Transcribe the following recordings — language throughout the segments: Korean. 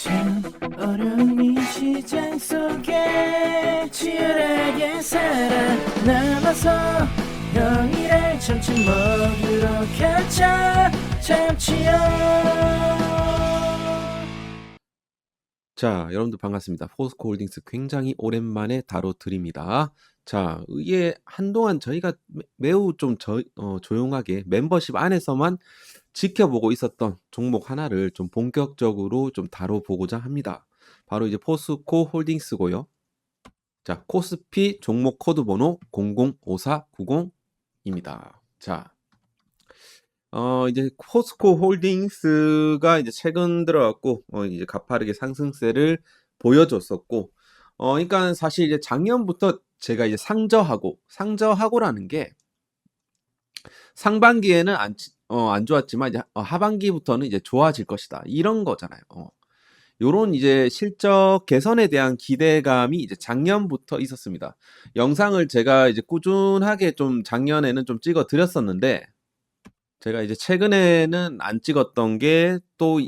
참 어려운 이 시장 속에 치열하게 살아남아서 형이랑 점심 먹으러 가자. 참치요. 자, 여러분들 반갑습니다. 포스코 홀딩스 굉장히 오랜만에 다뤄드립니다. 자, 이게 한동안 저희가 매우 좀 조용하게 멤버십 안에서만 지켜보고 있었던 종목 하나를 좀 본격적으로 좀 다뤄보고자 합니다. 바로 이제 포스코 홀딩스고요. 자, 코스피 종목 코드 번호 005490입니다. 자, 이제 포스코 홀딩스가 이제 최근 들어갖고 이제 가파르게 상승세를 보여줬었고, 그러니까 사실 이제 작년부터 제가 이제 상저하고라는 게 상반기에는 안 좋았지만 이제 하반기부터는 이제 좋아질 것이다, 이런 거잖아요. 요런 이제 실적 개선에 대한 기대감이 이제 작년부터 있었습니다. 영상을 제가 이제 꾸준하게 좀 작년에는 좀 찍어 드렸었는데, 제가 이제 최근에는 안 찍었던 게 또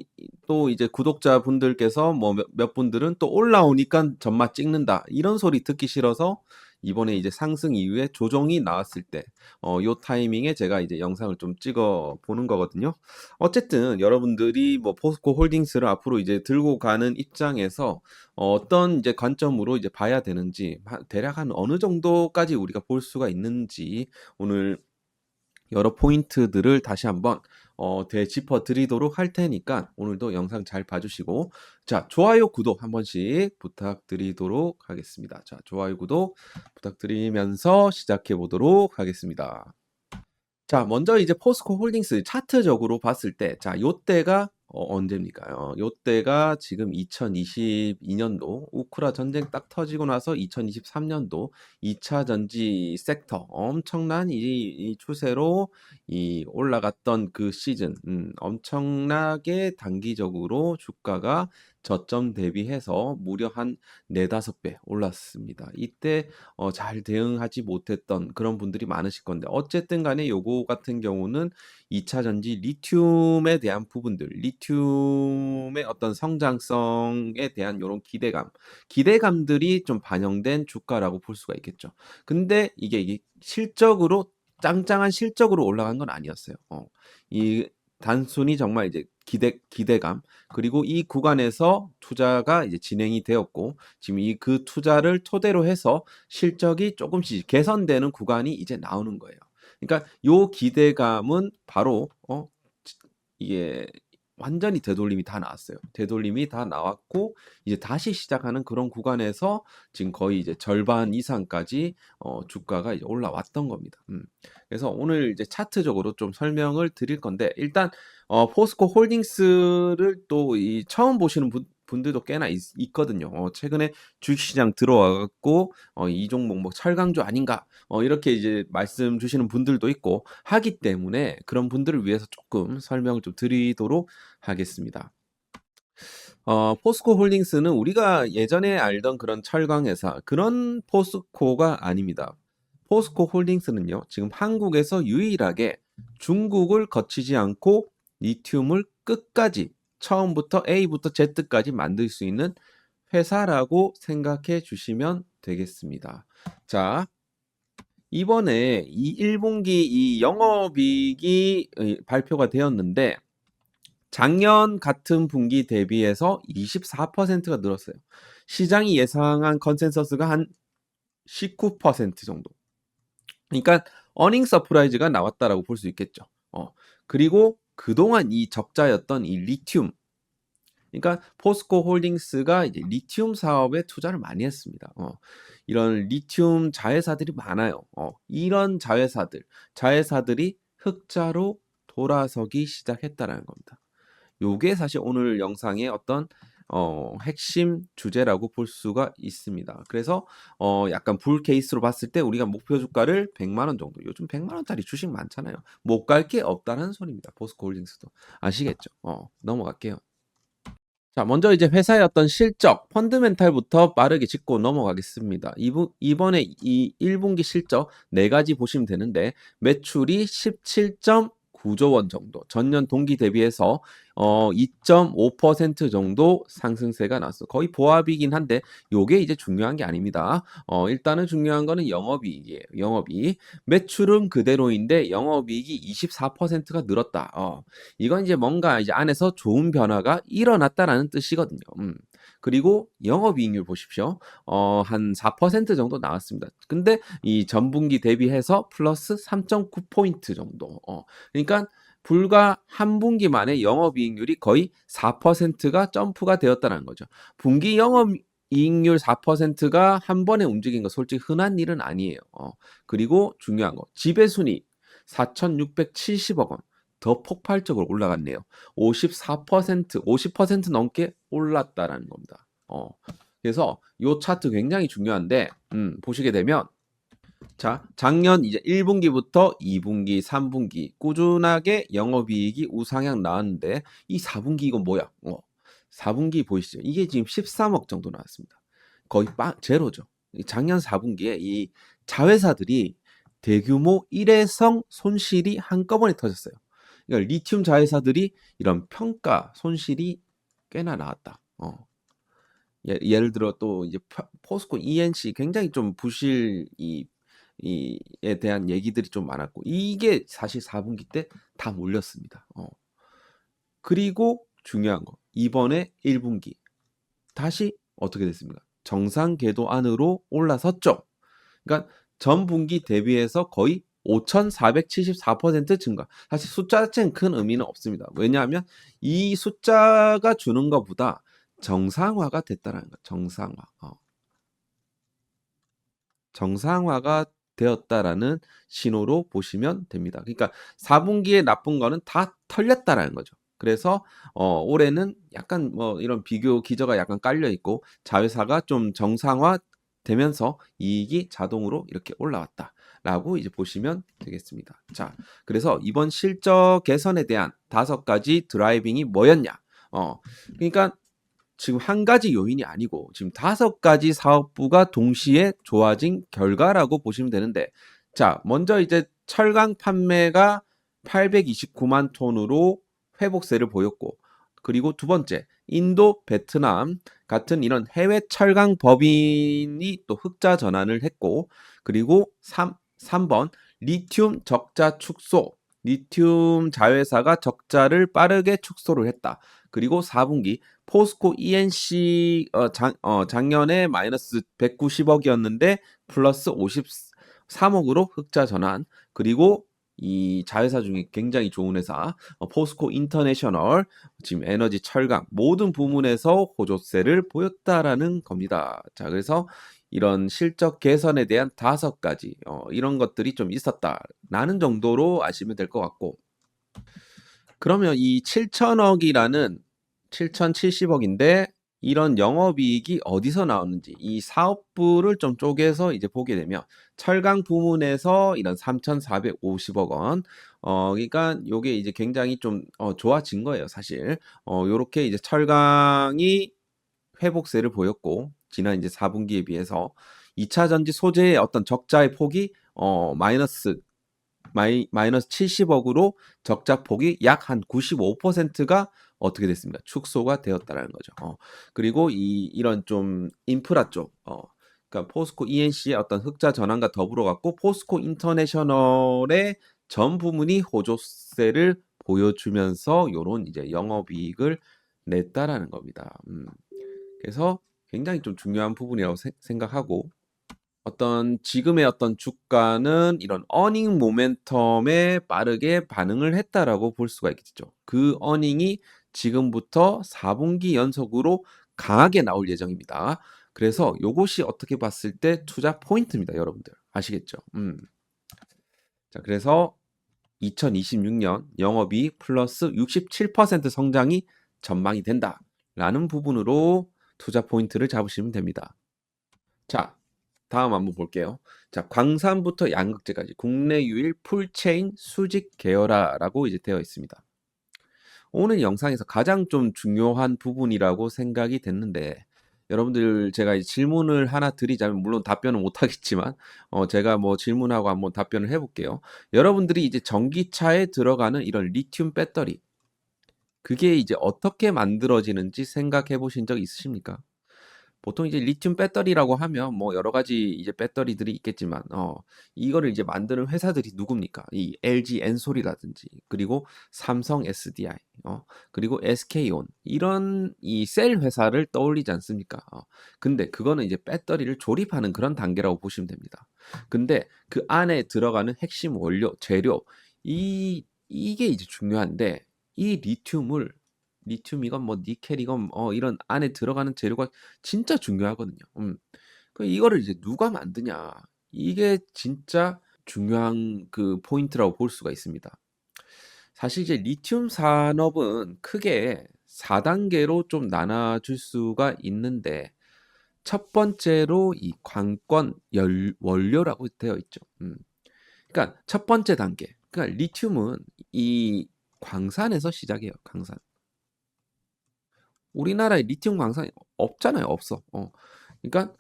이제 구독자분들께서 뭐 몇 분들은 또 올라오니까 전마 찍는다, 이런 소리 듣기 싫어서 이번에 이제 상승 이후에 조정이 나왔을 때 요 타이밍에 제가 이제 영상을 좀 찍어 보는 거거든요. 어쨌든 여러분들이 뭐 포스코 홀딩스를 앞으로 이제 들고 가는 입장에서 어떤 이제 관점으로 이제 봐야 되는지, 대략 한 어느 정도까지 우리가 볼 수가 있는지, 오늘 여러 포인트들을 다시 한번 되짚어 드리도록 할 테니까 오늘도 영상 잘 봐주시고, 자, 좋아요, 구독 한 번씩 부탁드리도록 하겠습니다. 자, 좋아요, 구독 부탁드리면서 시작해 보도록 하겠습니다. 자, 먼저 이제 포스코 홀딩스 차트적으로 봤을 때, 자, 요때가 언제입니까? 요때가 지금 2022년도 우크라 전쟁 딱 터지고 나서 2023년도 2차 전지 섹터 엄청난 이 추세로 올라갔던 그 시즌, 엄청나게 단기적으로 주가가 저점 대비해서 무려 한 4~5배 올랐습니다. 이때 잘 대응하지 못했던 그런 분들이 많으실 건데, 어쨌든 간에 요거 같은 경우는 2차 전지 리튬에 대한 부분들, 리튬의 어떤 성장성에 대한 요런 기대감들이 좀 반영된 주가라고 볼 수가 있겠죠. 근데 이게 실적으로 짱짱한 실적으로 올라간 건 아니었어요. 이 단순히 정말 이제 기대감, 그리고 이 구간에서 투자가 이제 진행이 되었고, 지금 그 투자를 토대로 해서 실적이 조금씩 개선되는 구간이 이제 나오는 거예요. 그러니까 요 기대감은 바로 이게 완전히 되돌림이 다 나왔어요. 되돌림이 다 나왔고 이제 다시 시작하는 그런 구간에서 지금 거의 이제 절반 이상까지 주가가 이제 올라왔던 겁니다. 그래서 오늘 이제 차트적으로 좀 설명을 드릴 건데, 일단 포스코 홀딩스를 또 처음 보시는 분들도 꽤나 있거든요. 최근에 주식시장 들어와 갖고 이 종목 뭐 철강주 아닌가 이렇게 이제 말씀 주시는 분들도 있고 하기 때문에, 그런 분들을 위해서 조금 설명을 좀 드리도록 하겠습니다. 포스코 홀딩스는 우리가 예전에 알던 그런 철강 회사, 그런 포스코가 아닙니다. 포스코 홀딩스는요, 지금 한국에서 유일하게 중국을 거치지 않고 리튬을 끝까지 처음부터 A부터 Z까지 만들 수 있는 회사라고 생각해 주시면 되겠습니다. 자, 이번에 이 1분기 이 영업이익이 발표가 되었는데, 작년 같은 분기 대비해서 24%가 늘었어요. 시장이 예상한 컨센서스가 한 19% 정도. 그러니까 어닝 서프라이즈가 나왔다라고 볼 수 있겠죠. 그리고 그동안 이 적자였던 이 리튬, 그러니까 포스코 홀딩스가 이제 리튬 사업에 투자를 많이 했습니다. 이런 리튬 자회사들이 많아요. 이런 자회사들이 흑자로 돌아서기 시작했다라는 겁니다. 요게 사실 오늘 영상의 어떤 핵심 주제라고 볼 수가 있습니다. 그래서 약간 불 케이스로 봤을 때 우리가 목표 주가를 100만 원 정도, 요즘 100만 원짜리 주식 많잖아요. 못 갈 게 없다는 소리입니다. 포스코 홀딩스도. 아시겠죠? 넘어갈게요. 자, 먼저 이제 회사의 어떤 실적, 펀드멘탈부터 빠르게 짚고 넘어가겠습니다. 이번에 이 1분기 실적 4가지 보시면 되는데, 매출이 9조 원 정도, 전년 동기 대비해서 2.5% 정도 상승세가 났어. 거의 보합이긴 한데 요게 이제 중요한 게 아닙니다. 일단은 중요한 거는 영업이익이에요. 영업이익. 매출은 그대로인데 영업이익이 24%가 늘었다. 이건 이제 뭔가 이제 안에서 좋은 변화가 일어났다라는 뜻이거든요. 그리고 영업이익률 보십시오. 한 4% 정도 나왔습니다. 근데 이 전분기 대비해서 플러스 3.9포인트 정도. 그러니까 불과 한 분기 만에 영업이익률이 거의 4%가 점프가 되었다는 거죠. 분기 영업이익률 4%가 한 번에 움직인 거 솔직히 흔한 일은 아니에요. 그리고 중요한 거, 지배순이익 4,670억 원. 더 폭발적으로 올라갔네요. 50% 넘게 올랐다라는 겁니다. 그래서 이 차트 굉장히 중요한데 보시게 되면 자, 작년 이제 1분기부터 2분기, 3분기 꾸준하게 영업이익이 우상향 나왔는데 이 4분기 이건 뭐야? 4분기 보이시죠? 이게 지금 13억 정도 나왔습니다. 거의 제로죠. 작년 4분기에 이 자회사들이 대규모 일회성 손실이 한꺼번에 터졌어요. 그러니까 리튬 자회사들이 이런 평가 손실이 꽤나 나왔다. 예를 들어 또 이제 포스코 ENC 굉장히 좀 이에 대한 얘기들이 좀 많았고 이게 사실 4분기 때 다 몰렸습니다. 그리고 중요한 거 이번에 1분기 다시 어떻게 됐습니까? 정상 궤도 안으로 올라섰죠. 그러니까 전 분기 대비해서 거의 5,474% 증가. 사실 숫자 자체는 큰 의미는 없습니다. 왜냐하면 이 숫자가 주는 것보다 정상화가 됐다는 거. 정상화. 정상화가 되었다라는 신호로 보시면 됩니다. 그러니까 4분기에 나쁜 거는 다 털렸다라는 거죠. 그래서 올해는 약간 뭐 이런 비교 기저가 약간 깔려 있고 자회사가 좀 정상화 되면서 이익이 자동으로 이렇게 올라왔다라고 이제 보시면 되겠습니다. 자, 그래서 이번 실적 개선에 대한 5가지 드라이빙이 뭐였냐? 그러니까 지금 한 가지 요인이 아니고 지금 5가지 사업부가 동시에 좋아진 결과라고 보시면 되는데 자, 먼저 이제 철강 판매가 829만 톤으로 회복세를 보였고 그리고 두 번째 인도, 베트남 같은 이런 해외 철강 법인이 또 흑자 전환을 했고 그리고 3번 리튬 적자 축소 리튬 자회사가 적자를 빠르게 축소를 했다. 그리고 4분기 포스코 ENC 작년에 마이너스 190억이었는데 플러스 53억으로 흑자 전환. 그리고 이 자회사 중에 굉장히 좋은 회사 포스코 인터내셔널 지금 에너지 철강 모든 부문에서 호조세를 보였다라는 겁니다. 자, 그래서 이런 실적 개선에 대한 5가지 이런 것들이 좀 있었다라는 정도로 아시면 될 것 같고 그러면 이 7천억이라는 7,070억인데 이런 영업이익이 어디서 나오는지 이 사업부를 좀 쪼개서 이제 보게 되면 철강 부문에서 이런 3,450억 원 그러니까 요게 이제 굉장히 좀 좋아진 거예요, 사실. 요렇게 이제 철강이 회복세를 보였고 지난 이제 4분기에 비해서 2차 전지 소재의 어떤 적자의 폭이 마이너스 70억으로 적자 폭이 약 한 95%가 어떻게 됐습니다. 축소가 되었다라는 거죠. 그리고 이런 좀 인프라 쪽, 그러니까 포스코 ENC의 어떤 흑자 전환과 더불어 갖고 포스코 인터내셔널의 전 부문이 호조세를 보여주면서 요런 이제 영업이익을 냈다라는 겁니다. 그래서 굉장히 좀 중요한 부분이라고 생각하고 어떤 지금의 어떤 주가는 이런 어닝 모멘텀에 빠르게 반응을 했다라고 볼 수가 있겠죠. 그 어닝이 지금부터 4분기 연속으로 강하게 나올 예정입니다. 그래서 요것이 어떻게 봤을 때 투자 포인트입니다, 여러분들. 아시겠죠? 자, 그래서 2026년 영업이익 플러스 67% 성장이 전망이 된다라는 부분으로 투자 포인트를 잡으시면 됩니다. 자, 다음 한번 볼게요. 자, 광산부터 양극재까지 국내 유일 풀체인 수직 계열화라고 이제 되어 있습니다. 오늘 영상에서 가장 좀 중요한 부분이라고 생각이 됐는데 여러분들 제가 이 질문을 하나 드리자면 물론 답변은 못 하겠지만 제가 뭐 질문하고 한번 답변을 해 볼게요. 여러분들이 이제 전기차에 들어가는 이런 리튬 배터리 그게 이제 어떻게 만들어지는지 생각해 보신 적 있으십니까? 보통 이제 리튬 배터리라고 하면 뭐 여러 가지 이제 배터리들이 있겠지만 이거를 이제 만드는 회사들이 누굽니까? 이 LG 엔솔이라든지 그리고 삼성 SDI 그리고 SK온 이런 이 셀 회사를 떠올리지 않습니까? 근데 그거는 이제 배터리를 조립하는 그런 단계라고 보시면 됩니다. 근데 그 안에 들어가는 핵심 원료, 재료 이게 이제 중요한데 이 리튬이건 뭐 니켈이건 이런 안에 들어가는 재료가 진짜 중요하거든요. 그 이거를 이제 누가 만드냐 이게 진짜 중요한 그 포인트라고 볼 수가 있습니다. 사실 이제 리튬 산업은 크게 4단계로 좀 나눠질 수가 있는데 첫 번째로 이 관건 원료라고 되어 있죠. 그러니까 첫 번째 단계. 그러니까 리튬은 이 광산에서 시작해요. 광산. 우리나라에 리튬 광산이 없잖아요. 없어. 그러니까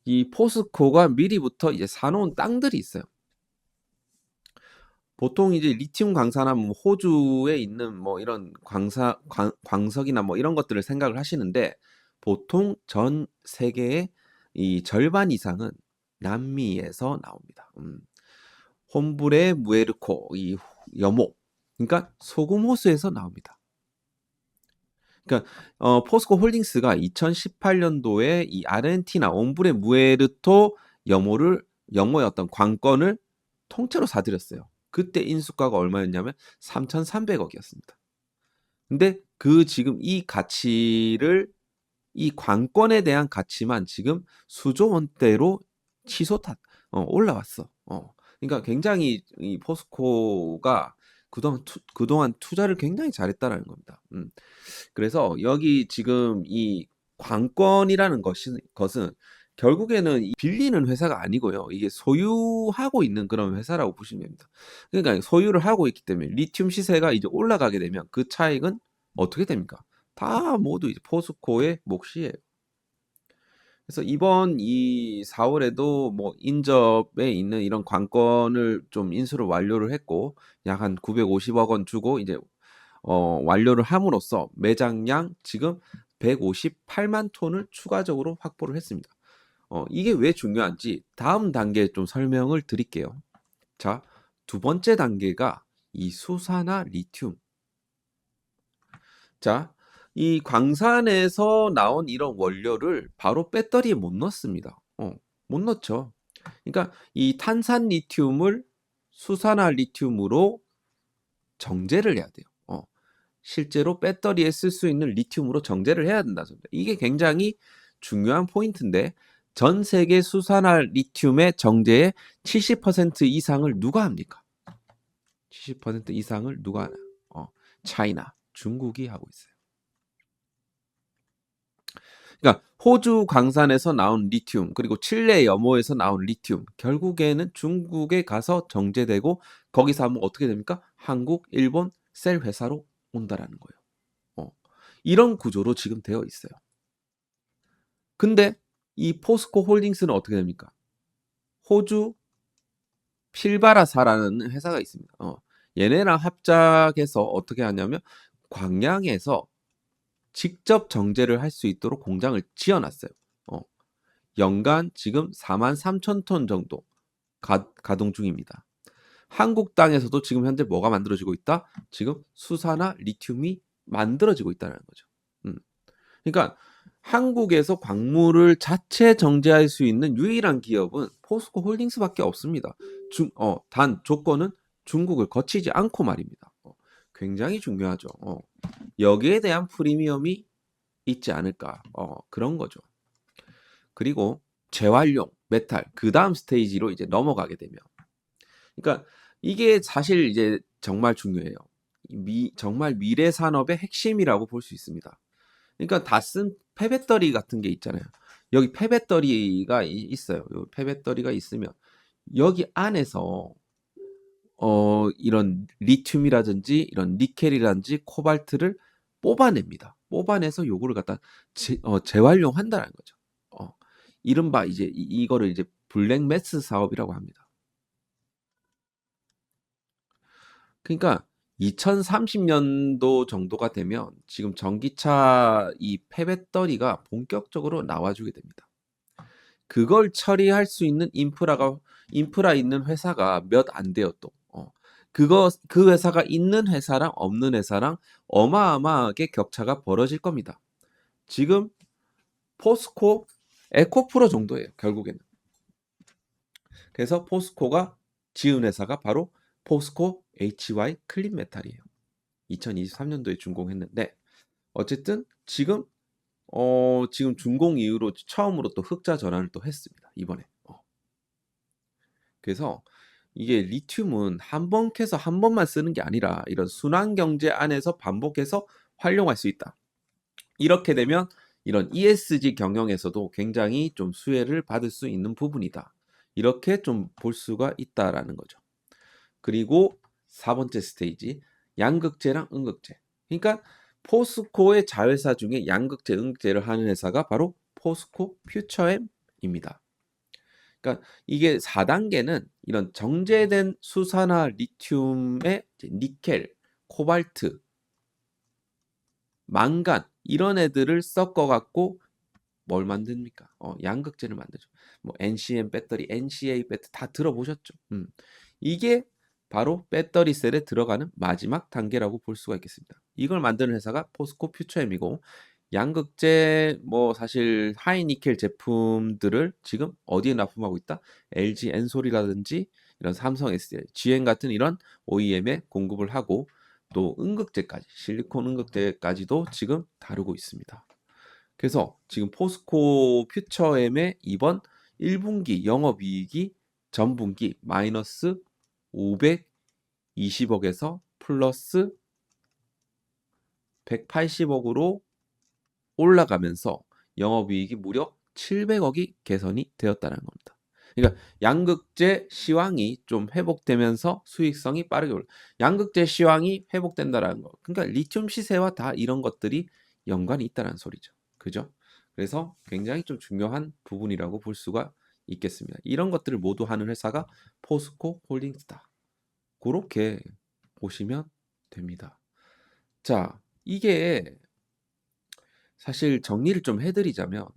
이 포스코가 미리부터 이제 사놓은 땅들이 있어요. 보통 이제 리튬 광산하면 뭐 호주에 있는 뭐 이런 광석이나 뭐 이런 것들을 생각을 하시는데 보통 전 세계의 이 절반 이상은 남미에서 나옵니다. 홈브레 무에르코 이 여모 그러니까 소금 호수에서 나옵니다. 그러니까 포스코 홀딩스가 2018년도에 이 아르헨티나 옴브레 무에르토 영모의 어떤 관건을 통째로 사들였어요. 그때 인수가가 얼마였냐면 3,300억이었습니다. 근데 그 지금 이 가치를 이 관건에 대한 가치만 지금 수조 원대로 치솟아 올라왔어. 그러니까 굉장히 이 포스코가 그동안 투자를 굉장히 잘했다라는 겁니다. 그래서 여기 지금 이 관건이라는 것은 결국에는 빌리는 회사가 아니고요. 이게 소유하고 있는 그런 회사라고 보시면 됩니다. 그러니까 소유를 하고 있기 때문에 리튬 시세가 이제 올라가게 되면 그 차익은 어떻게 됩니까? 다 모두 이제 포스코의 몫이에요. 그래서 이번 이 4월에도 뭐 인접에 있는 이런 관건을 좀 인수를 완료를 했고 약 한 950억 원 주고 이제 완료를 함으로써 매장량 지금 158만 톤을 추가적으로 확보를 했습니다. 이게 왜 중요한지 다음 단계에 좀 설명을 드릴게요. 자, 두 번째 단계가 이 수산화 리튬. 자, 이 광산에서 나온 이런 원료를 바로 배터리에 못 넣습니다. 못 넣죠. 그러니까 이 탄산 리튬을 수산화 리튬으로 정제를 해야 돼요. 실제로 배터리에 쓸 수 있는 리튬으로 정제를 해야 된다. 이게 굉장히 중요한 포인트인데 전 세계 수산화 리튬의 정제의 70% 이상을 누가 합니까? 70% 이상을 누가 하나? 차이나, 중국이 하고 있어요. 그러니까 호주 광산에서 나온 리튬 그리고 칠레 염호에서 나온 리튬 결국에는 중국에 가서 정제되고 거기서 하면 어떻게 됩니까? 한국, 일본 셀 회사로 온다라는 거예요. 이런 구조로 지금 되어 있어요. 근데 이 포스코 홀딩스는 어떻게 됩니까? 호주 필바라사라는 회사가 있습니다. 얘네랑 합작해서 어떻게 하냐면 광양에서 직접 정제를 할 수 있도록 공장을 지어놨어요. 연간 지금 43,000톤 정도 가동 중입니다. 한국 땅에서도 지금 현재 뭐가 만들어지고 있다? 지금 수산화 리튬이 만들어지고 있다는 거죠. 그러니까 한국에서 광물을 자체 정제할 수 있는 유일한 기업은 포스코 홀딩스밖에 없습니다. 단 조건은 중국을 거치지 않고 말입니다. 굉장히 중요하죠. 여기에 대한 프리미엄이 있지 않을까 그런 거죠. 그리고 재활용, 메탈 그 다음 스테이지로 이제 넘어가게 되면 그러니까 이게 사실 이제 정말 중요해요. 정말 미래 산업의 핵심이라고 볼 수 있습니다. 그러니까 다 쓴 폐배터리 같은 게 있잖아요. 여기 폐배터리가 있어요. 폐배터리가 있으면 여기 안에서 이런 리튬이라든지 이런 니켈이라든지 코발트를 뽑아냅니다. 뽑아내서 요거를 갖다 재활용한다는 거죠. 이른바 이제 이거를 이제 블랙매스 사업이라고 합니다. 그러니까 2030년도 정도가 되면 지금 전기차 이 폐배터리가 본격적으로 나와주게 됩니다. 그걸 처리할 수 있는 인프라 있는 회사가 몇 안 돼요 또. 그 회사가 있는 회사랑 없는 회사랑 어마어마하게 격차가 벌어질 겁니다. 지금 포스코, 에코프로 정도예요 결국에는. 그래서 포스코가 지은 회사가 바로 포스코 HY 클린메탈이에요. 2023년도에 준공했는데 어쨌든 지금 준공 이후로 처음으로 또 흑자 전환을 또 했습니다. 이번에. 그래서 이게 리튬은 한 번 캐서 한 번만 쓰는 게 아니라 이런 순환 경제 안에서 반복해서 활용할 수 있다. 이렇게 되면 이런 ESG 경영에서도 굉장히 좀 수혜를 받을 수 있는 부분이다. 이렇게 좀 볼 수가 있다라는 거죠. 그리고 4번째 스테이지, 양극재랑 음극재. 그러니까 포스코의 자회사 중에 양극재, 음극재를 하는 회사가 바로 포스코 퓨처엠입니다. 그러니까 이게 4단계는 이런 정제된 수산화 리튬의 니켈, 코발트, 망간 이런 애들을 섞어갖고 뭘 만듭니까? 양극재를 만들죠. 뭐 NCM 배터리, NCA 배터리 다 들어보셨죠? 이게 바로 배터리 셀에 들어가는 마지막 단계라고 볼 수가 있겠습니다. 이걸 만드는 회사가 포스코 퓨처엠이고 양극재 뭐 사실 하이니켈 제품들을 지금 어디에 납품하고 있다? LG 엔솔이라든지 이런 삼성 SDI, GM 같은 이런 OEM에 공급을 하고 또 음극재까지 실리콘 음극재까지도 지금 다루고 있습니다. 그래서 지금 포스코 퓨처엠의 이번 1분기 영업이익이 전분기 마이너스 520억에서 플러스 180억으로 올라가면서 영업이익이 무려 700억이 개선이 되었다는 겁니다. 그러니까 양극재 시황이 좀 회복되면서 수익성이 빠르게 올라. 양극재 시황이 회복된다라는 거. 그러니까 리튬 시세와 다 이런 것들이 연관이 있다는 소리죠. 그죠? 그래서 굉장히 좀 중요한 부분이라고 볼 수가 있겠습니다. 이런 것들을 모두 하는 회사가 포스코 홀딩스다. 그렇게 보시면 됩니다. 자, 이게 사실 정리를 좀 해드리자면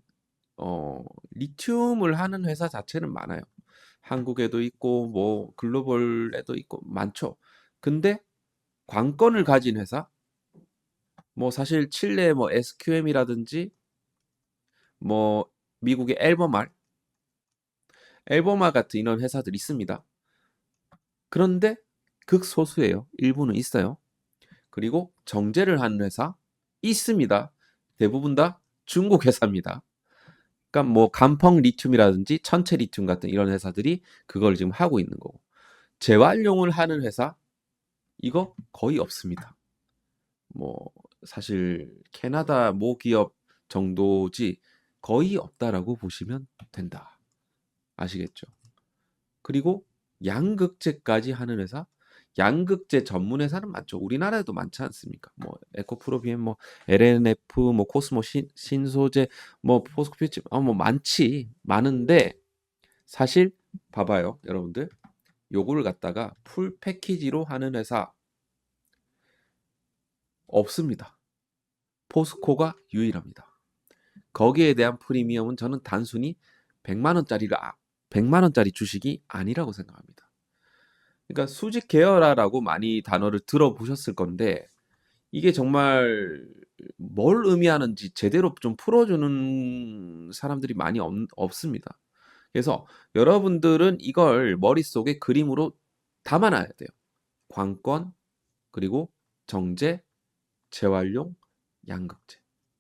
리튬을 하는 회사 자체는 많아요. 한국에도 있고 뭐 글로벌에도 있고 많죠. 근데 관건을 가진 회사 뭐 사실 칠레 뭐 SQM이라든지 뭐 미국의 엘버말 같은 이런 회사들이 있습니다. 그런데 극소수예요. 일부는 있어요. 그리고 정제를 하는 회사 있습니다. 대부분 다 중국 회사입니다. 그러니까 뭐 간펑 리튬이라든지 천체 리튬 같은 이런 회사들이 그걸 지금 하고 있는 거고 재활용을 하는 회사 이거 거의 없습니다. 뭐 사실 캐나다 모 기업 정도지 거의 없다라고 보시면 된다. 아시겠죠? 그리고 양극재까지 하는 회사 양극재 전문 회사는 많죠. 우리나라에도 많지 않습니까? 뭐 에코프로비엠, 뭐 LNF, 뭐 코스모 신소재, 뭐 포스코퓨처, 뭐 많은데 사실 봐봐요, 여러분들. 요거를 갖다가 풀 패키지로 하는 회사 없습니다. 포스코가 유일합니다. 거기에 대한 프리미엄은 저는 단순히 100만 원짜리 주식이 아니라고 생각합니다. 그러니까 수직 계열화라고 많이 단어를 들어보셨을 건데 이게 정말 뭘 의미하는지 제대로 좀 풀어주는 사람들이 많이 없습니다. 그래서 여러분들은 이걸 머릿속에 그림으로 담아놔야 돼요. 관건, 그리고 정제, 재활용, 양극재.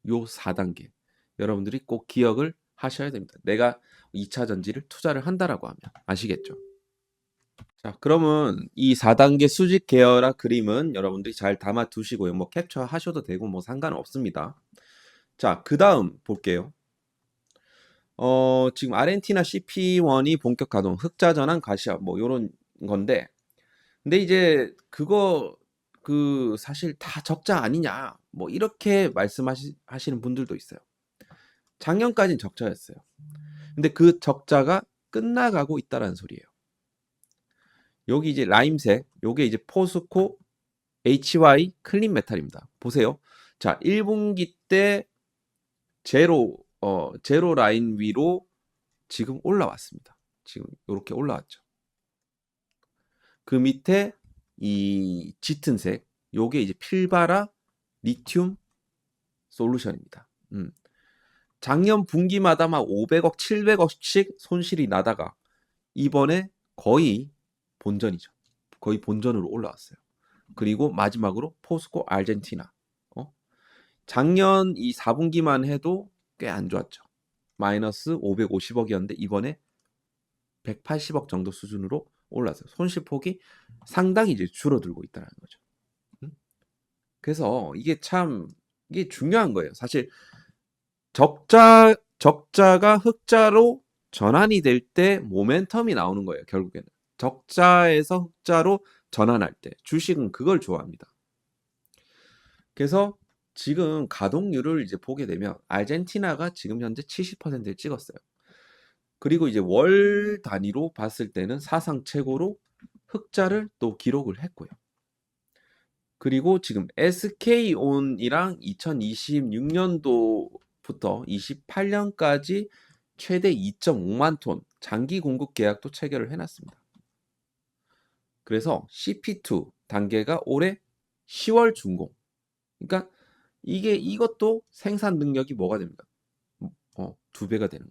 요 4단계. 여러분들이 꼭 기억을 하셔야 됩니다. 내가 2차 전지를 투자를 한다라고 하면. 아시겠죠? 자, 그러면 이 4단계 수직 계열화 그림은 여러분들이 잘 담아 두시고요. 뭐 캡처 하셔도 되고 뭐 상관없습니다. 자, 그 다음 볼게요. 지금 아르헨티나 CP1이 본격 가동, 흑자 전환 가시화 뭐 요런 건데 근데 이제 그거 그 사실 다 적자 아니냐 뭐 이렇게 말씀하시는 분들도 있어요. 작년까지는 적자였어요. 근데 그 적자가 끝나가고 있다라는 소리예요. 여기 이제 라임색, 요게 이제 포스코 HY 클린 메탈입니다. 보세요. 자, 1분기 때 제로 라인 위로 지금 올라왔습니다. 지금 이렇게 올라왔죠. 그 밑에 이 짙은 색, 요게 이제 필바라 리튬 솔루션입니다. 작년 분기마다 막 500억, 700억씩 손실이 나다가 이번에 거의 본전이죠. 거의 본전으로 올라왔어요. 그리고 마지막으로 포스코 아르헨티나. 작년 이 4분기만 해도 꽤 안 좋았죠. 마이너스 550억이었는데 이번에 180억 정도 수준으로 올랐어요. 손실폭이 상당히 이제 줄어들고 있다는 거죠. 그래서 이게 중요한 거예요. 사실 적자가 흑자로 전환이 될 때 모멘텀이 나오는 거예요. 결국에는 적자에서 흑자로 전환할 때 주식은 그걸 좋아합니다. 그래서 지금 가동률을 이제 보게 되면 아르헨티나가 지금 현재 70%를 찍었어요. 그리고 이제 월 단위로 봤을 때는 사상 최고로 흑자를 또 기록을 했고요. 그리고 지금 SK온이랑 2026년도부터 28년까지 최대 2.5만 톤 장기 공급 계약도 체결을 해놨습니다. 그래서 CP2 단계가 올해 10월 준공. 그러니까 이것도 생산 능력이 뭐가 됩니까? 2배가 되는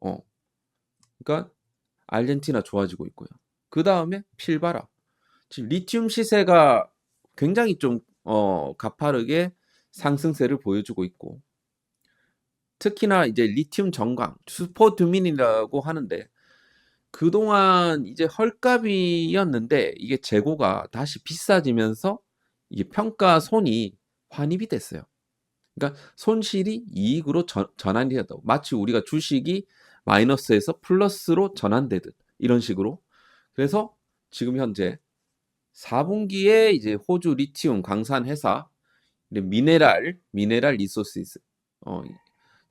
거예요. 그러니까 아르헨티나 좋아지고 있고요. 그 다음에 필바라. 지금 리튬 시세가 굉장히 좀 가파르게 상승세를 보여주고 있고, 특히나 이제 리튬 정광, 슈퍼드민이라고 하는데 그동안 이제 헐값이었는데 이게 재고가 다시 비싸지면서 이게 평가 손이 환입이 됐어요. 그러니까 손실이 이익으로 전환이 되었다고. 마치 우리가 주식이 마이너스에서 플러스로 전환되듯 이런 식으로. 그래서 지금 현재 4분기에 이제 호주 리튬 광산 회사 미네랄 리소시스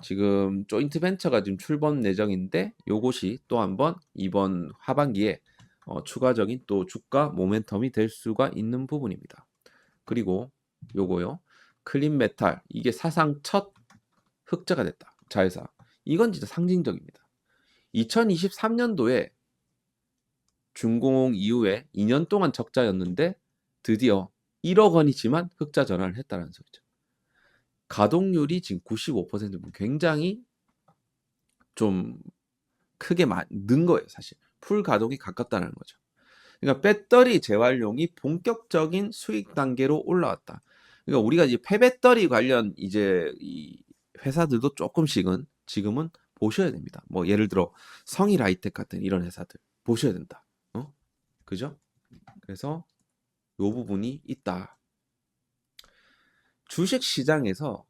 지금 조인트 벤처가 지금 출범 예정인데 요것이 또 한번 이번 하반기에 추가적인 또 주가 모멘텀이 될 수가 있는 부분입니다. 그리고 요거요. 클린 메탈 이게 사상 첫 흑자가 됐다. 자회사. 이건 진짜 상징적입니다. 2023년도에 준공 이후에 2년 동안 적자였는데 드디어 1억 원이지만 흑자 전환을 했다는 소리죠. 가동률이 지금 95%면 굉장히 좀 크게 는 거예요, 사실. 풀 가동이 가깝다는 거죠. 그러니까 배터리 재활용이 본격적인 수익 단계로 올라왔다. 그러니까 우리가 이제 폐배터리 관련 이제 이 회사들도 조금씩은 지금은 보셔야 됩니다. 뭐 예를 들어 성일하이텍 같은 이런 회사들 보셔야 된다. 그죠? 그래서 요 부분이 있다. 주식 시장에서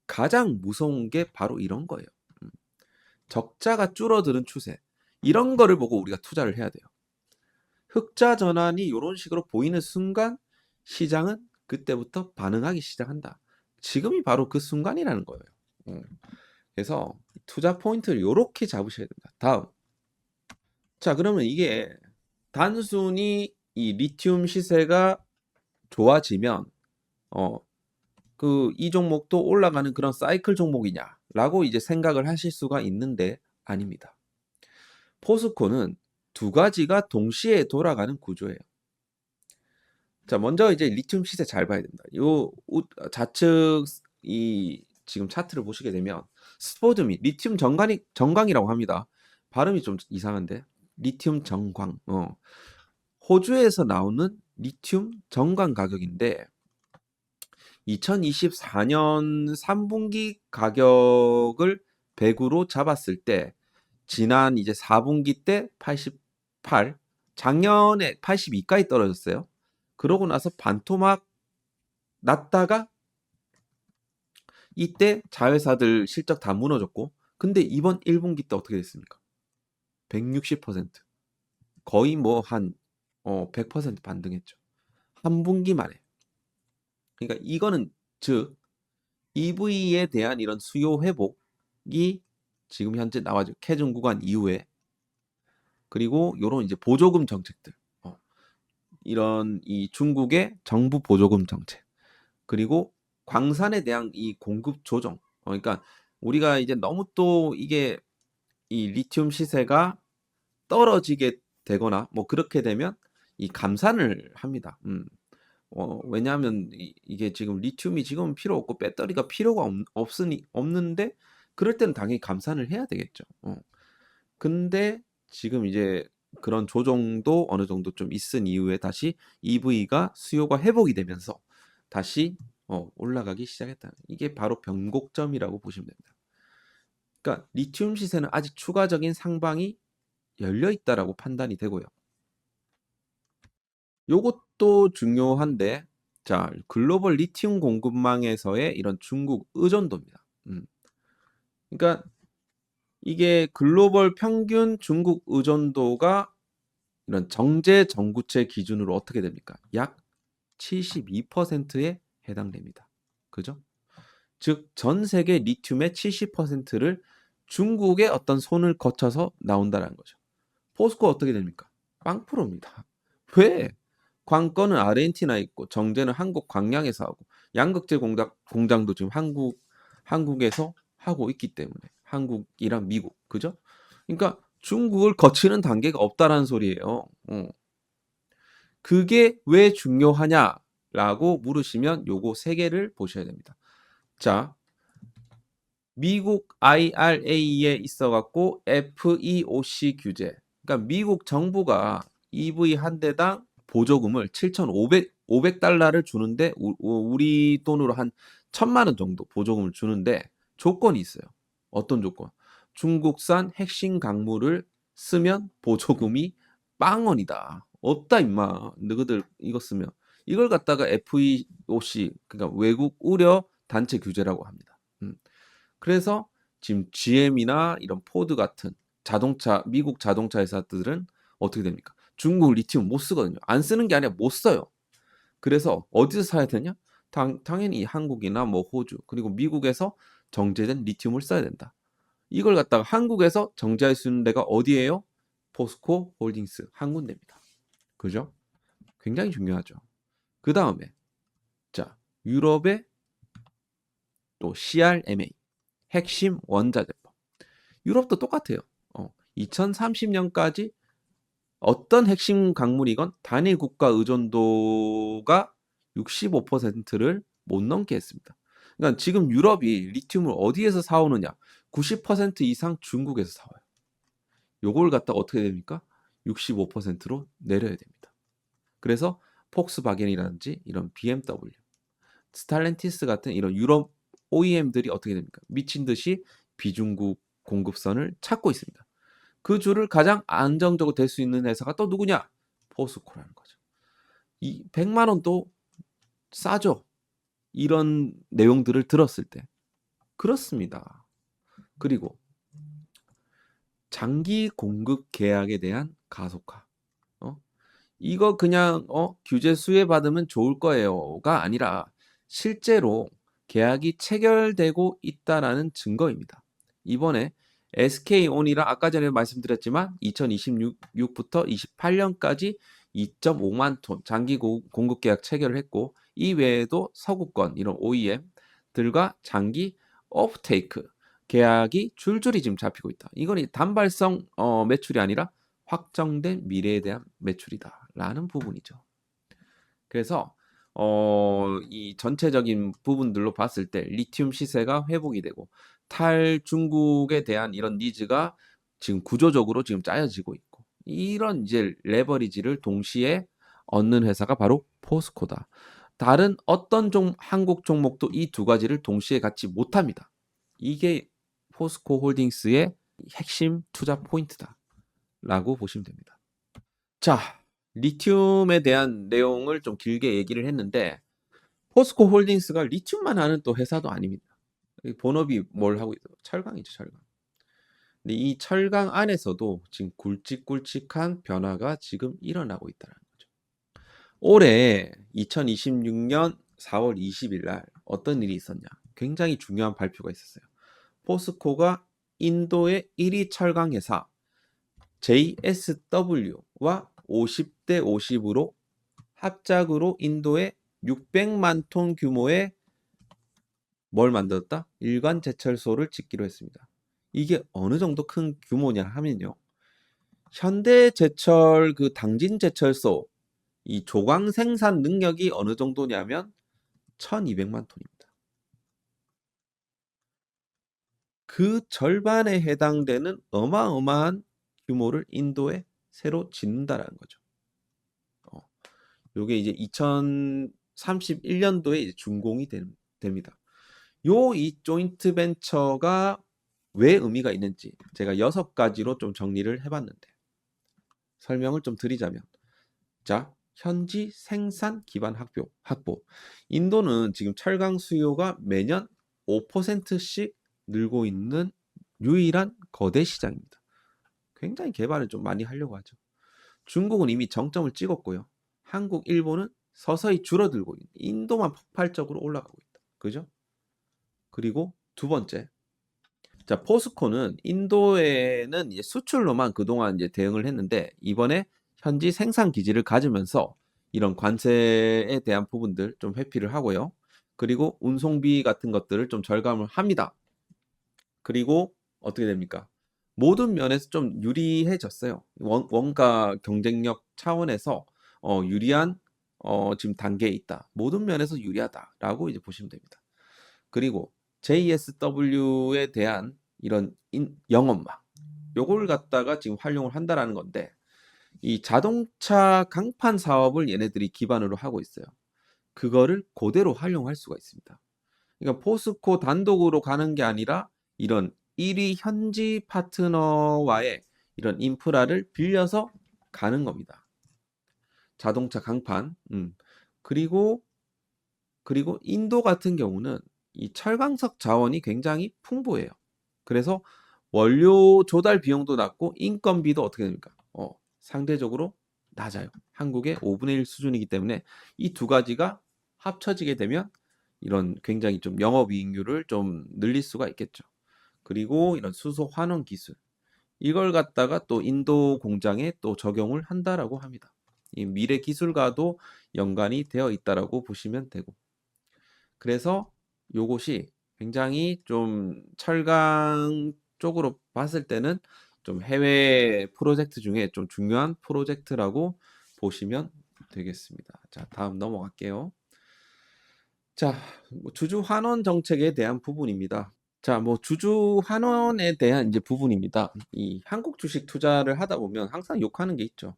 가장 무서운 게 바로 이런 거예요. 적자가 줄어드는 추세. 이런 거를 보고 우리가 투자를 해야 돼요. 흑자 전환이 이런 식으로 보이는 순간 시장은 그때부터 반응하기 시작한다. 지금이 바로 그 순간이라는 거예요. 그래서 투자 포인트를 이렇게 잡으셔야 된다. 다음. 자, 그러면 이게 단순히 이 리튬 시세가 좋아지면 이 종목도 올라가는 그런 사이클 종목이냐라고 이제 생각을 하실 수가 있는데 아닙니다. 포스코는 두 가지가 동시에 돌아가는 구조예요. 자, 먼저 이제 리튬 시세 잘 봐야 된다. 요 좌측 이 지금 차트를 보시게 되면 스포드미 리튬 정광이라고 합니다. 발음이 좀 이상한데 리튬 정광. 호주에서 나오는 리튬 정광 가격인데 2024년 3분기 가격을 100으로 잡았을 때 지난 이제 4분기 때 88, 작년에 82까지 떨어졌어요. 그러고 나서 반토막 났다가 이때 자회사들 실적 다 무너졌고, 근데 이번 1분기 때 어떻게 됐습니까? 160%. 거의 뭐 한 100% 반등했죠. 한 분기 만에. 그러니까 이거는 즉 EV에 대한 이런 수요 회복이 지금 현재 나와죠. 캐중 구간 이후에. 그리고 요런 이제 보조금 정책들. 이런 이 중국의 정부 보조금 정책. 그리고 광산에 대한 이 공급 조정. 그러니까 우리가 이제 너무 또 이게 이 리튬 시세가 떨어지게 되거나 뭐 그렇게 되면 이 감산을 합니다. 왜냐하면 이게 지금 리튬이 지금 필요 없고 배터리가 필요가 없는데 그럴 때는 당연히 감산을 해야 되겠죠. 근데 지금 이제 그런 조정도 어느 정도 좀 있은 이후에 다시 EV가 수요가 회복이 되면서 다시 올라가기 시작했다. 이게 바로 변곡점이라고 보시면 됩니다. 그러니까 리튬 시세는 아직 추가적인 상방이 열려 있다라고 판단이 되고요. 요것도 중요한데, 자, 글로벌 리튬 공급망에서의 이런 중국 의존도입니다. 그러니까 이게 글로벌 평균 중국 의존도가 이런 정제 전구체 기준으로 어떻게 됩니까? 약 72%에 해당됩니다. 그죠? 즉, 전 세계 리튬의 70%를 중국의 어떤 손을 거쳐서 나온다는 거죠. 포스코 어떻게 됩니까? 빵프로입니다. 왜? 관건은 아르헨티나에 있고 정제는 한국 광양에서 하고 양극재 공장도 지금 한국에서 하고 있기 때문에 한국이랑 미국 그죠? 그러니까 중국을 거치는 단계가 없다라는 소리예요. 그게 왜 중요하냐라고 물으시면 요거 세 개를 보셔야 됩니다. 자, 미국 IRA에 있어갖고 FEOC 규제. 그러니까 미국 정부가 EV 한 대당 보조금을 7,500달러를 주는데 우리 돈으로 한 1,000만 원 정도 보조금을 주는데 조건이 있어요. 어떤 조건? 중국산 핵심 강물을 쓰면 보조금이 빵원이다. 없다 임마. 너희들 이거 쓰면. 이걸 갖다가 FEOC 그러니까 외국 우려 단체 규제라고 합니다. 그래서 지금 GM이나 이런 포드 같은 미국 자동차 회사들은 어떻게 됩니까? 중국 리튬 못 쓰거든요. 안 쓰는 게 아니라 못 써요. 그래서 어디서 사야 되냐? 당연히 한국이나 뭐 호주 그리고 미국에서 정제된 리튬을 써야 된다. 이걸 갖다가 한국에서 정제할 수 있는 데가 어디예요? 포스코 홀딩스 한 군데입니다. 그죠? 굉장히 중요하죠. 그 다음에 자 유럽의 또 CRMA 핵심 원자재법. 유럽도 똑같아요. 2030년까지 어떤 핵심 강물이건 단일 국가 의존도가 65%를 못 넘게 했습니다. 그러니까 지금 유럽이 리튬을 어디에서 사오느냐? 90% 이상 중국에서 사와요. 요걸 갖다 어떻게 됩니까? 65%로 내려야 됩니다. 그래서 폭스바겐이라든지 이런 BMW, 스탈렌티스 같은 이런 유럽 OEM들이 어떻게 됩니까? 미친 듯이 비중국 공급선을 찾고 있습니다. 그 줄을 가장 안정적으로 될 수 있는 회사가 또 누구냐? 포스코라는 거죠. 이 100만 원도 싸죠. 이런 내용들을 들었을 때. 그렇습니다. 그리고 장기 공급 계약에 대한 가속화. 이거 그냥 규제 수혜 받으면 좋을 거예요가 아니라 실제로 계약이 체결되고 있다라는 증거입니다. 이번에 SK온이랑 아까 전에 말씀드렸지만 2026부터 28년까지 2.5만 톤 장기 공급 계약 체결을 했고 이 외에도 서구권 이런 OEM들과 장기 오프테이크 계약이 줄줄이 지금 잡히고 있다. 이건 단발성 매출이 아니라 확정된 미래에 대한 매출이다라는 부분이죠. 그래서 이 전체적인 부분들로 봤을 때 리튬 시세가 회복이 되고 탈중국에 대한 이런 니즈가 지금 구조적으로 지금 짜여지고 있고 이런 이제 레버리지를 동시에 얻는 회사가 바로 포스코다. 다른 어떤 한국 종목도 이 두 가지를 동시에 갖지 못합니다. 이게 포스코 홀딩스의 핵심 투자 포인트다 라고 보시면 됩니다. 자, 리튬에 대한 내용을 좀 길게 얘기를 했는데 포스코 홀딩스가 리튬만 하는 또 회사도 아닙니다. 본업이 뭘 하고 있어요? 철강이죠, 철강. 근데 이 철강 안에서도 지금 굵직굵직한 변화가 지금 일어나고 있다는 거죠. 올해 2026년 4월 20일 날 어떤 일이 있었냐? 굉장히 중요한 발표가 있었어요. 포스코가 인도의 1위 철강 회사 JSW와 50대 50으로 합작으로 인도에 600만 톤 규모의 뭘 만들었다? 일관 제철소를 짓기로 했습니다. 이게 어느 정도 큰 규모냐 하면요. 현대제철 그 당진제철소 이 조광 생산 능력이 어느 정도냐면 1200만 톤입니다. 그 절반에 해당되는 어마어마한 규모를 인도에 새로 짓는다라는 거죠. 요게 이제 2031년도에 준공이 됩니다. 이 조인트 벤처가 왜 의미가 있는지 제가 6가지로 좀 정리를 해봤는데 설명을 좀 드리자면, 자, 현지 생산 기반 확보. 인도는 지금 철강 수요가 매년 5%씩 늘고 있는 유일한 거대 시장입니다. 굉장히 개발을 좀 많이 하려고 하죠. 중국은 이미 정점을 찍었고요. 한국, 일본은 서서히 줄어들고 있는, 인도만 폭발적으로 올라가고 있다. 그죠? 그리고 두 번째, 자, 포스코는 인도에는 이제 수출로만 그동안 이제 대응을 했는데 이번에 현지 생산 기지를 가지면서 이런 관세에 대한 부분들 좀 회피를 하고요. 그리고 운송비 같은 것들을 좀 절감을 합니다. 그리고 어떻게 됩니까? 모든 면에서 좀 유리해졌어요. 원가 경쟁력 차원에서 유리한 지금 단계에 있다. 모든 면에서 유리하다라고 이제 보시면 됩니다. 그리고 JSW에 대한 이런 영업망, 요걸 갖다가 지금 활용을 한다라는 건데, 이 자동차 강판 사업을 얘네들이 기반으로 하고 있어요. 그거를 그대로 활용할 수가 있습니다. 그러니까 포스코 단독으로 가는 게 아니라 이런 1위 현지 파트너와의 이런 인프라를 빌려서 가는 겁니다. 자동차 강판. 그리고 인도 같은 경우는 이 철광석 자원이 굉장히 풍부해요. 그래서 원료 조달 비용도 낮고 인건비도 어떻게 됩니까? 상대적으로 낮아요. 한국의 5분의 1 수준이기 때문에 이 두 가지가 합쳐지게 되면 이런 굉장히 좀 영업이익률을 좀 늘릴 수가 있겠죠. 그리고 이런 수소 환원 기술, 이걸 갖다가 또 인도 공장에 또 적용을 한다라고 합니다. 이 미래 기술과도 연관이 되어 있다라고 보시면 되고, 그래서 요것이 굉장히 좀 철강 쪽으로 봤을 때는 좀 해외 프로젝트 중에 좀 중요한 프로젝트라고 보시면 되겠습니다. 자, 다음 넘어갈게요. 자, 주주 환원 정책에 대한 부분입니다. 자, 주주 환원에 대한 이제 부분입니다. 이 한국 주식 투자를 하다 보면 항상 욕하는 게 있죠.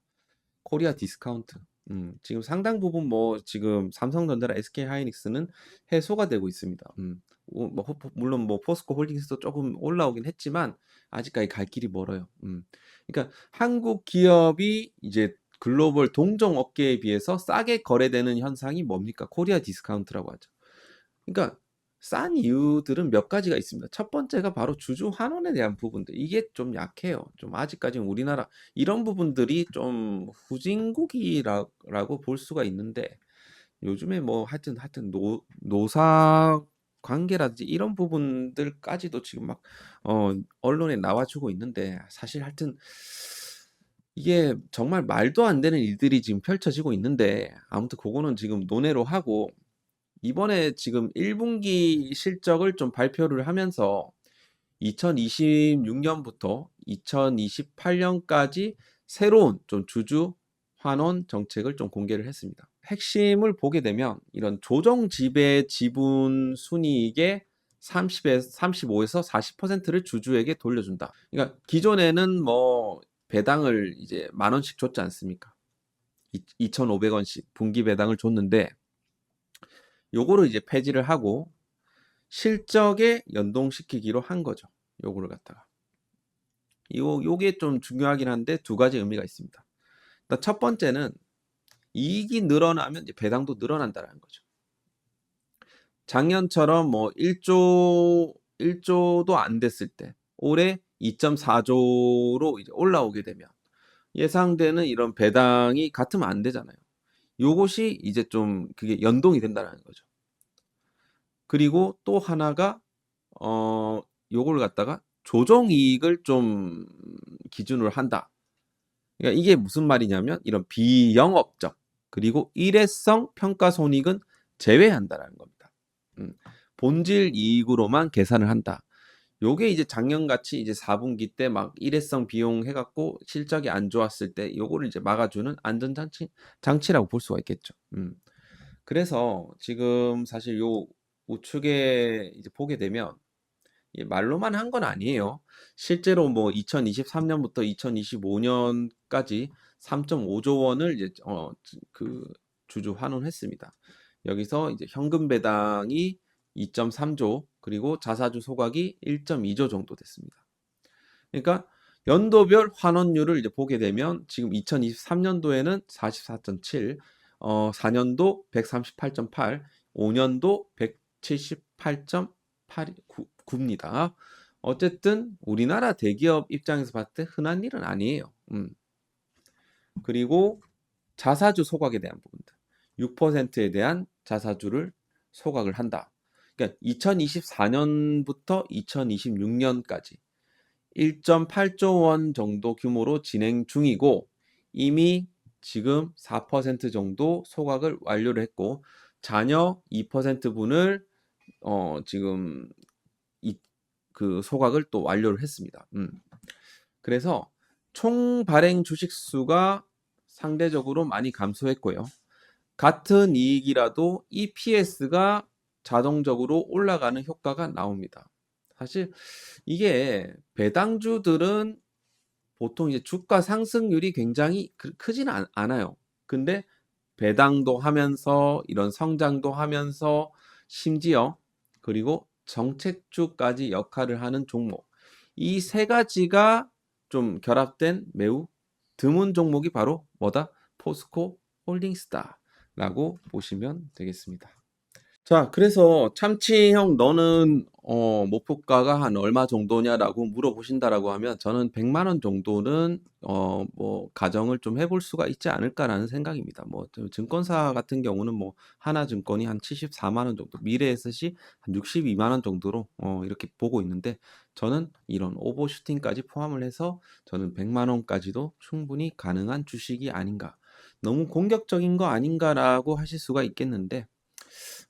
코리아 디스카운트. 지금 상당 부분 지금 삼성전자랑 SK하이닉스는 해소가 되고 있습니다. 물론 포스코 홀딩스도 조금 올라오긴 했지만 아직까지 갈 길이 멀어요. 그러니까 한국 기업이 이제 글로벌 동종 업계에 비해서 싸게 거래되는 현상이 뭡니까? 코리아 디스카운트라고 하죠. 그러니까 싼 이유들은 몇 가지가 있습니다. 첫 번째가 바로 주주 환원에 대한 부분들. 이게 좀 약해요. 좀 아직까지는 우리나라 이런 부분들이 좀 후진국이라고 볼 수가 있는데, 요즘에 하여튼 노사 관계라든지 이런 부분들까지도 지금 막 언론에 나와주고 있는데, 사실 하여튼 이게 정말 말도 안 되는 일들이 지금 펼쳐지고 있는데, 아무튼 그거는 지금 논외로 하고, 이번에 지금 1분기 실적을 좀 발표를 하면서 2026년부터 2028년까지 새로운 좀 주주 환원 정책을 좀 공개를 했습니다. 핵심을 보게 되면 이런 조정 지배 지분 순이익의 35에서 40%를 주주에게 돌려준다. 그러니까 기존에는 배당을 이제 10,000원씩 줬지 않습니까? 2,500원씩 분기 배당을 줬는데, 요거를 이제 폐지를 하고 실적에 연동시키기로 한 거죠. 요거를 갖다가. 요게 좀 중요하긴 한데 두 가지 의미가 있습니다. 일단 첫 번째는 이익이 늘어나면 이제 배당도 늘어난다는 거죠. 작년처럼 1조도 안 됐을 때 올해 2.4조로 이제 올라오게 되면 예상되는 이런 배당이 같으면 안 되잖아요. 요것이 이제 좀 그게 연동이 된다는 거죠. 그리고 또 하나가 요걸 갖다가 조정이익을 좀 기준으로 한다. 그러니까 이게 무슨 말이냐면 이런 비영업적 그리고 일회성 평가손익은 제외한다라는 겁니다. 본질 이익으로만 계산을 한다. 요게 이제 작년같이 이제 4분기 때 막 일회성 비용 해갖고 실적이 안 좋았을 때 요거를 이제 막아주는 장치라고 볼 수가 있겠죠. 그래서 지금 사실 요 우측에 이제 보게 되면 말로만 한 건 아니에요. 실제로 뭐 2023년부터 2025년까지 3.5조 원을 이제 그 주주 환원했습니다. 여기서 이제 현금 배당이 2.3조 그리고 자사주 소각이 1.2조 정도 됐습니다. 그러니까 연도별 환원율을 이제 보게 되면 지금 2023년도에는 44.7, 4년도 138.8, 5년도 178.9입니다. 어쨌든 우리나라 대기업 입장에서 봤을 때 흔한 일은 아니에요. 그리고 자사주 소각에 대한 부분들. 6%에 대한 자사주를 소각을 한다. 그러니까 2024년부터 2026년까지 1.8조 원 정도 규모로 진행 중이고 이미 지금 4% 정도 소각을 완료를 했고 잔여 2% 분을 지금 그 소각을 또 완료를 했습니다. 그래서 총 발행 주식 수가 상대적으로 많이 감소했고요. 같은 이익이라도 EPS가 자동적으로 올라가는 효과가 나옵니다. 사실 이게 배당주들은 보통 이제 주가 상승률이 굉장히 크지는 않아요. 근데 배당도 하면서 이런 성장도 하면서 심지어 그리고 정책주까지 역할을 하는 종목. 이 세 가지가 좀 결합된 매우 드문 종목이 바로 뭐다? 포스코 홀딩스다라고 보시면 되겠습니다. 자, 그래서 참치형 너는 목표가가 한 얼마 정도냐라고 물어보신다라고 하면 저는 100만 원 정도는 뭐 가정을 좀 해볼 수가 있지 않을까라는 생각입니다. 뭐 증권사 같은 경우는 뭐 하나증권이 한 74만 원 정도, 미래에셋이 한 62만 원 정도로 이렇게 보고 있는데 저는 이런 오버슈팅까지 포함을 해서 저는 100만 원까지도 충분히 가능한 주식이 아닌가. 너무 공격적인 거 아닌가라고 하실 수가 있겠는데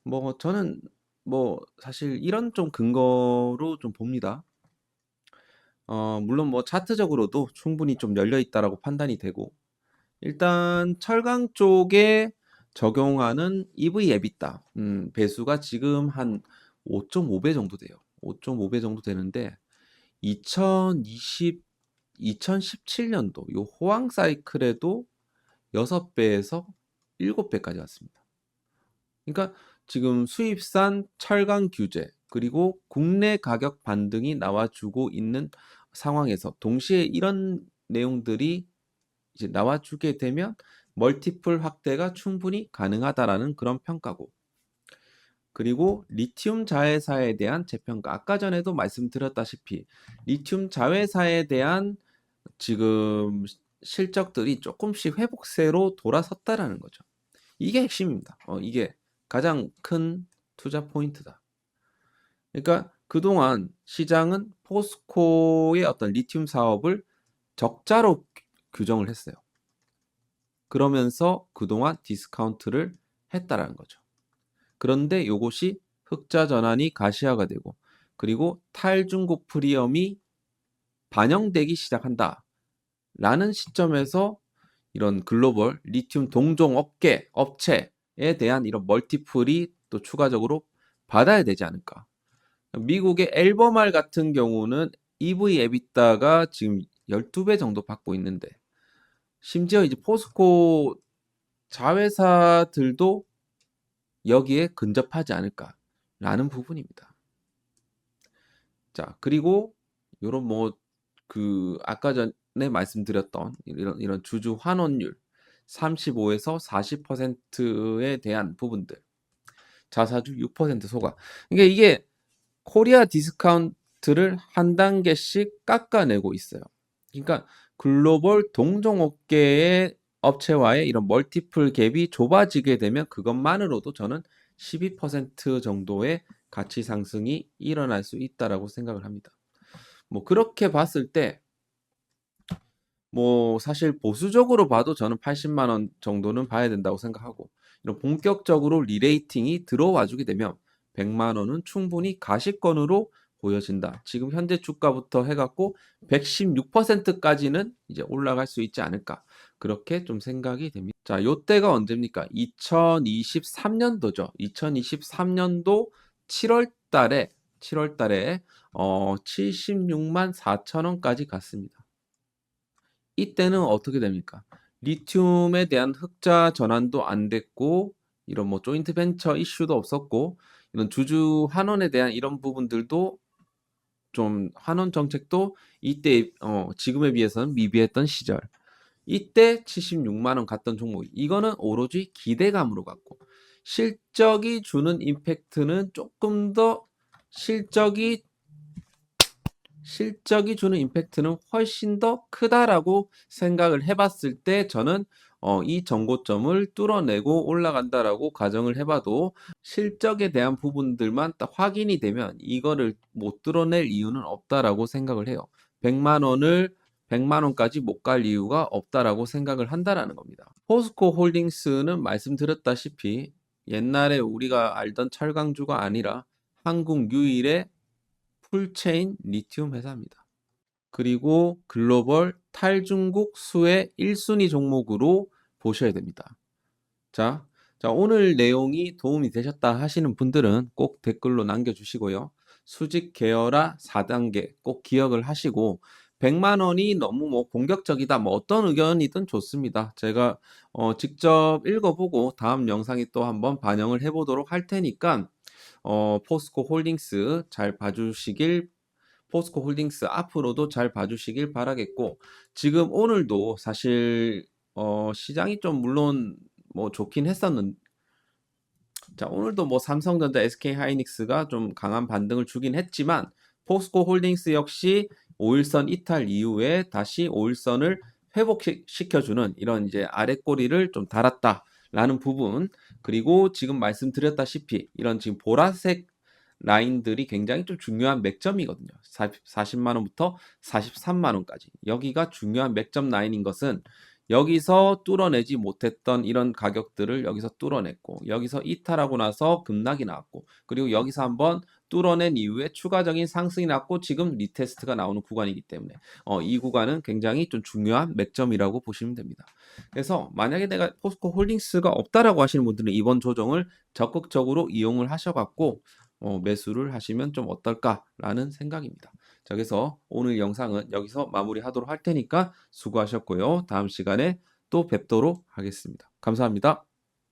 뭐 저는 뭐 사실 이런 좀 근거로 좀 봅니다. 물론 뭐 차트적으로도 충분히 좀 열려 있다라고 판단이 되고 일단 철강 쪽에 적용하는 EV EBITDA 배수가 지금 한 5.5배 정도 돼요. 5.5배 정도 되는데 2017년도 요 호황 사이클에도 6배에서 7배까지 왔습니다. 그러니까 지금 수입산 철강 규제 그리고 국내 가격 반등이 나와주고 있는 상황에서 동시에 이런 내용들이 이제 나와주게 되면 멀티플 확대가 충분히 가능하다라는 그런 평가고 그리고 리튬 자회사에 대한 재평가 아까 전에도 말씀드렸다시피 리튬 자회사에 대한 지금 실적들이 조금씩 회복세로 돌아섰다라는 거죠. 이게 핵심입니다. 이게 가장 큰 투자 포인트다. 그러니까 그동안 시장은 포스코의 어떤 리튬 사업을 적자로 규정을 했어요. 그러면서 그동안 디스카운트를 했다라는 거죠. 그런데 이것이 흑자 전환이 가시화가 되고 그리고 탈중국 프리엄이 반영되기 시작한다. 라는 시점에서 이런 글로벌 리튬 동종 업체에 대한 이런 멀티플이 또 추가적으로 받아야 되지 않을까. 미국의 엘버말 같은 경우는 EV 에비타가 지금 12배 정도 받고 있는데 심지어 이제 포스코 자회사들도 여기에 근접하지 않을까라는 부분입니다. 자, 그리고 요런 뭐 그 아까 전에 말씀드렸던 이런 주주 환원율 35에서 40%에 대한 부분들 자사주 6% 소각. 그러니까 이게 코리아 디스카운트를 한 단계씩 깎아내고 있어요. 그러니까 글로벌 동종업계의 업체와의 이런 멀티플 갭이 좁아지게 되면 그것만으로도 저는 12% 정도의 가치 상승이 일어날 수 있다라고 생각을 합니다. 뭐 그렇게 봤을 때 뭐 사실 보수적으로 봐도 저는 80만 원 정도는 봐야 된다고 생각하고, 이런 본격적으로 리레이팅이 들어와 주게 되면 100만 원은 충분히 가시권으로 보여진다. 지금 현재 주가부터 해갖고 116%까지는 이제 올라갈 수 있지 않을까, 그렇게 좀 생각이 됩니다. 자, 요때가 언제입니까? 2023년도죠. 2023년도 7월 달에 76만 4천 원까지 갔습니다. 이때는 어떻게 됩니까? 리튬에 대한 흑자 전환도 안 됐고, 이런 뭐 조인트 벤처 이슈도 없었고, 이런 주주 환원에 대한 이런 부분들도 좀, 환원 정책도 이때 지금에 비해서는 미비했던 시절, 이때 76만 원 갔던 종목, 이거는 오로지 기대감으로 갔고, 실적이 주는 임팩트는 조금 더 실적이 주는 임팩트는 훨씬 더 크다라고 생각을 해봤을 때, 저는 이 전고점을 뚫어내고 올라간다라고 가정을 해봐도 실적에 대한 부분들만 딱 확인이 되면 이거를 못 뚫어낼 이유는 없다라고 생각을 해요. 100만 원까지 못 갈 이유가 없다라고 생각을 한다라는 겁니다. 포스코 홀딩스는 말씀드렸다시피 옛날에 우리가 알던 철강주가 아니라 한국 유일의 풀체인 리튬 회사입니다. 그리고 글로벌 탈중국 수혜 1순위 종목으로 보셔야 됩니다. 자, 오늘 내용이 도움이 되셨다 하시는 분들은 꼭 댓글로 남겨주시고요. 수직 계열화 4단계 꼭 기억을 하시고, 100만 원이 너무 뭐 공격적이다, 뭐 어떤 의견이든 좋습니다. 제가 직접 읽어보고 다음 영상에 또 한번 반영을 해보도록 할 테니까 포스코 홀딩스 잘 봐주시길, 포스코 홀딩스 앞으로도 잘 봐주시길 바라겠고, 지금 오늘도 사실 시장이 좀 물론 뭐 좋긴 했었는데, 자, 오늘도 뭐 삼성전자, SK하이닉스가 좀 강한 반등을 주긴 했지만, 포스코 홀딩스 역시 5일선 이탈 이후에 다시 5일선을 회복시켜주는 이런 이제 아랫꼬리를 좀 달았다라는 부분, 그리고 지금 말씀드렸다시피 이런 지금 보라색 라인들이 굉장히 좀 중요한 맥점이거든요. 40만 원부터 43만 원까지. 여기가 중요한 맥점 라인인 것은, 여기서 뚫어내지 못했던 이런 가격들을 여기서 뚫어냈고, 여기서 이탈하고 나서 급락이 나왔고, 그리고 여기서 한번 뚫어낸 이후에 추가적인 상승이 났고, 지금 리테스트가 나오는 구간이기 때문에 이 구간은 굉장히 좀 중요한 맥점이라고 보시면 됩니다. 그래서 만약에 내가 포스코 홀딩스가 없다라고 하시는 분들은 이번 조정을 적극적으로 이용을 하셔갖고 매수를 하시면 좀 어떨까라는 생각입니다. 자, 그래서 오늘 영상은 여기서 마무리하도록 할 테니까 수고하셨고요. 다음 시간에 또 뵙도록 하겠습니다. 감사합니다.